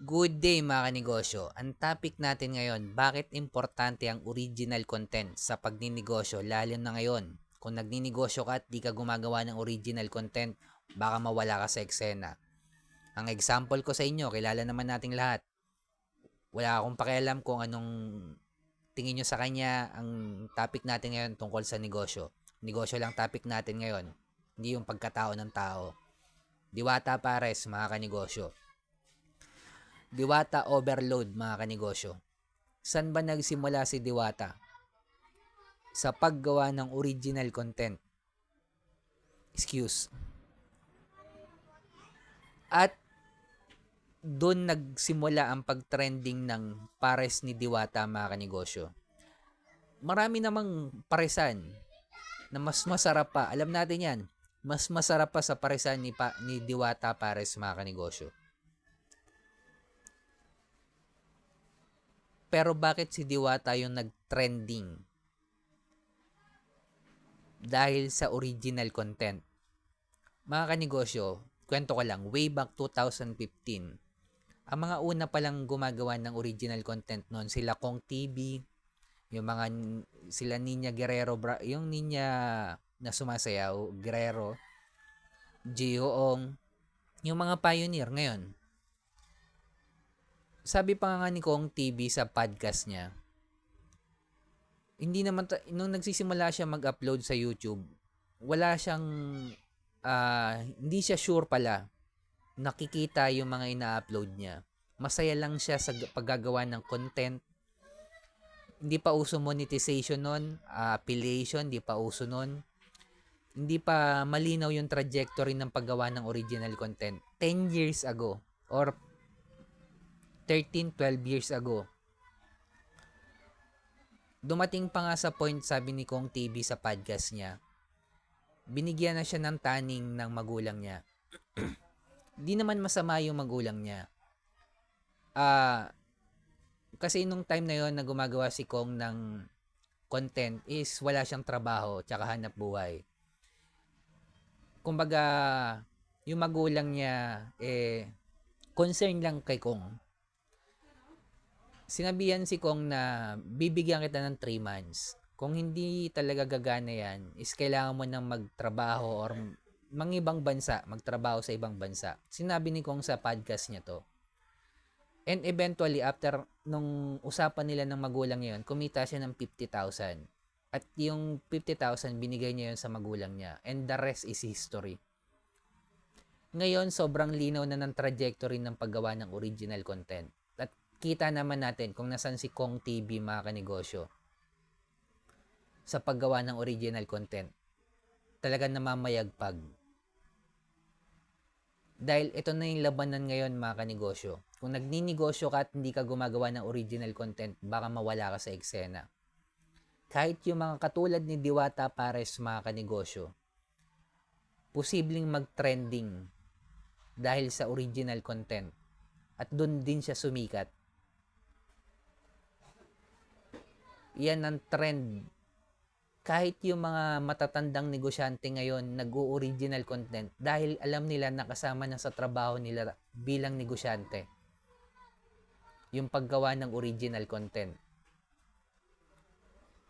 Good day mga kanegosyo. Ang topic natin ngayon, bakit importante ang original content sa pagninegosyo lalo na ngayon? Kung nagninegosyo ka at di ka gumagawa ng original content, baka mawala ka sa eksena. Ang example ko sa inyo, kilala naman nating lahat. Wala akong pakialam kung anong tingin nyo sa kanya. Ang topic natin ngayon tungkol sa negosyo. Negosyo lang topic natin ngayon. Hindi yung pagkatao ng tao. Diwata Pares, mga kanegosyo. Diwata overload, mga kanegosyo. San ba nagsimula si Diwata? Sa paggawa ng original content. Excuse. At doon nagsimula ang pagtrending ng pares ni Diwata, mga kanegosyo. Marami namang paresan na mas masarap pa. Alam natin yan. Mas masarap pa sa paresan ni Diwata Pares, mga kanegosyo. Pero bakit si Diwata yung nag-trending? Dahil sa original content. Mga kanegosyo, kwento ko lang, way back 2015, ang mga una palang gumagawa ng original content noon, sila Kong TV, yung mga sila Ninya Guerrero, yung Ninya na sumasayaw, Guerrero, Gioong, yung mga pioneer ngayon. Sabi pa nga ni Kong TV sa podcast niya, hindi naman nung nagsisimula siya mag-upload sa YouTube, wala siyang hindi siya sure pala nakikita yung mga ina-upload niya. Masaya lang siya sa paggagawa ng content. Hindi pa uso monetization nun, affiliation, hindi pa uso nun. Hindi pa malinaw yung trajectory ng paggawa ng original content. 10 years ago or 13, 12 years ago. Dumating pa nga sa point, sabi ni Kong TV sa podcast niya, binigyan na siya ng taning ng magulang niya. Di naman masama yung magulang niya. Kasi nung time na yon na gumagawa si Kong ng content is wala siyang trabaho tsaka hanap buhay. Kumbaga, yung magulang niya concern lang kay Kong. Sinabihan si Kong na bibigyan kita ng 3 months. Kung hindi talaga gagana yan, is kailangan mo nang magtrabaho or mangibang bansa, magtrabaho sa ibang bansa. Sinabi ni Kong sa podcast niya to. And eventually, after nung usapan nila ng magulang niya yun, kumita siya ng 50,000. At yung 50,000, binigay niya yun sa magulang niya. And the rest is history. Ngayon, sobrang linaw na ng trajectory ng paggawa ng original content. At kita naman natin kung nasan si Kong TV, mga kanegosyo, sa paggawa ng original content. Talagang namamayagpag. Dahil ito na yung labanan ngayon, mga kanegosyo. Kung nagninegosyo ka at hindi ka gumagawa ng original content, baka mawala ka sa eksena. Kahit yung mga katulad ni Diwata Pares, mga kanegosyo, posibleng mag-trending dahil sa original content. At doon din siya sumikat. Yan ang trend. Kahit yung mga matatandang negosyante ngayon nag-o-original content dahil alam nila na kasama na sa trabaho nila bilang negosyante yung paggawa ng original content.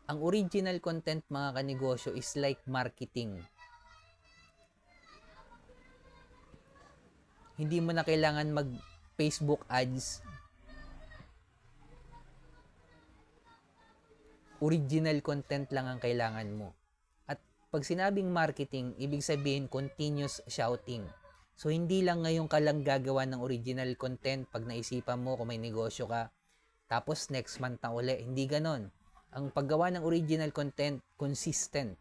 Ang original content, mga kanegosyo, is like marketing. Hindi mo na kailangan mag-Facebook ads. Original content lang ang kailangan mo. At pag sinabing marketing, ibig sabihin continuous shouting. So, hindi lang ngayon ka lang gagawa ng original content pag naisipan mo kung may negosyo ka. Tapos, next month na uli. Hindi ganon. Ang paggawa ng original content, consistent.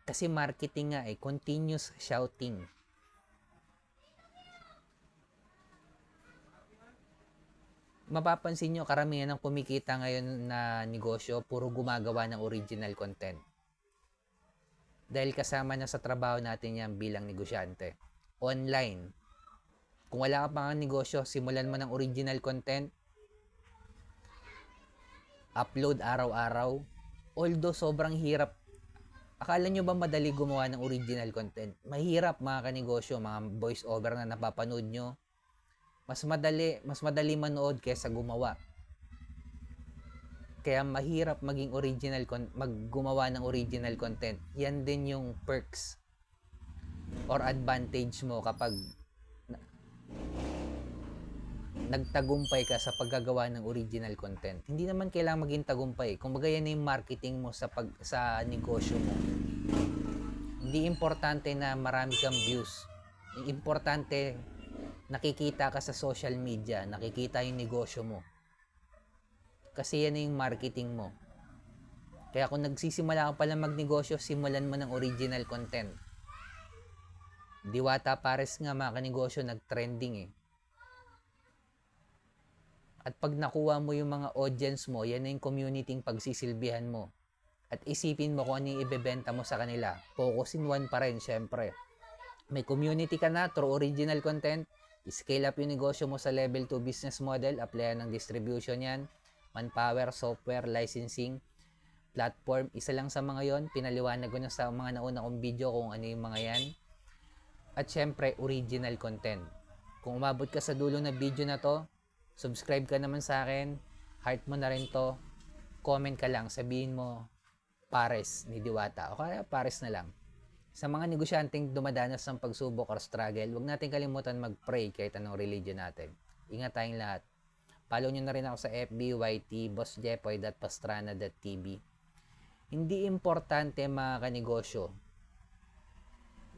Kasi marketing nga continuous shouting. Mapapansin nyo, karamihan ng kumikita ngayon na negosyo, puro gumagawa ng original content. Dahil kasama na sa trabaho natin yan bilang negosyante. Online. Kung wala ka pang negosyo, simulan mo ng original content. Upload araw-araw. Although sobrang hirap. Akala nyo ba madali gumawa ng original content? Mahirap, mga kanegosyo, mga voice over na napapanood nyo. Mas madali manood kaysa gumawa. Kaya mahirap maging gumawa ng original content. Yan din yung perks or advantage mo kapag nagtagumpay ka sa paggagawa ng original content. Hindi naman kailangan maging tagumpay. Kumbaga yan yung marketing mo sa negosyo mo. Hindi importante na marami kang views. Importante nakikita ka sa social media, nakikita yung negosyo mo. Kasi yan yung marketing mo. Kaya kung nagsisimula ka pala magnegosyo, simulan mo ng original content. Diwata Pares nga mga kanegosyo, nag-trending eh. At pag nakuha mo yung mga audience mo, yan na yung community yung pagsisilbihan mo. At isipin mo kung ano yung ibebenta mo sa kanila. Focus in one pa rin, syempre. May community ka na through original content, scale up yung negosyo mo sa level 2 business model, apply ng distribution yan, manpower, software, licensing, platform. Isa lang sa mga yon, pinaliwanag ko na sa mga nauna kong video kung ano yung mga yan. At syempre, original content. Kung umabot ka sa dulo na video na to, subscribe ka naman sa akin, heart mo na rin to, comment ka lang, sabihin mo, Pares ni Diwata. O kaya Pares na lang. Sa mga negosyanteng dumadanas ng pagsubok or struggle, huwag natin kalimutan mag-pray kahit anong religion natin. Ingat tayong lahat. Follow nyo na rin ako sa FB, YT, bossjepoy.pastrana.tv. Hindi importante mga kanegosyo,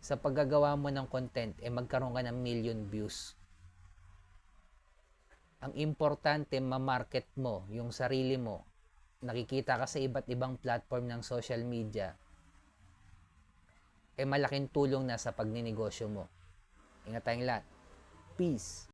sa paggagawa mo ng content, magkaroon ka ng million views. Ang importante, ma-market mo yung sarili mo. Nakikita ka sa iba't ibang platform ng social media. Malaking tulong na sa pagninegosyo mo. Ingat tayong lahat. Peace.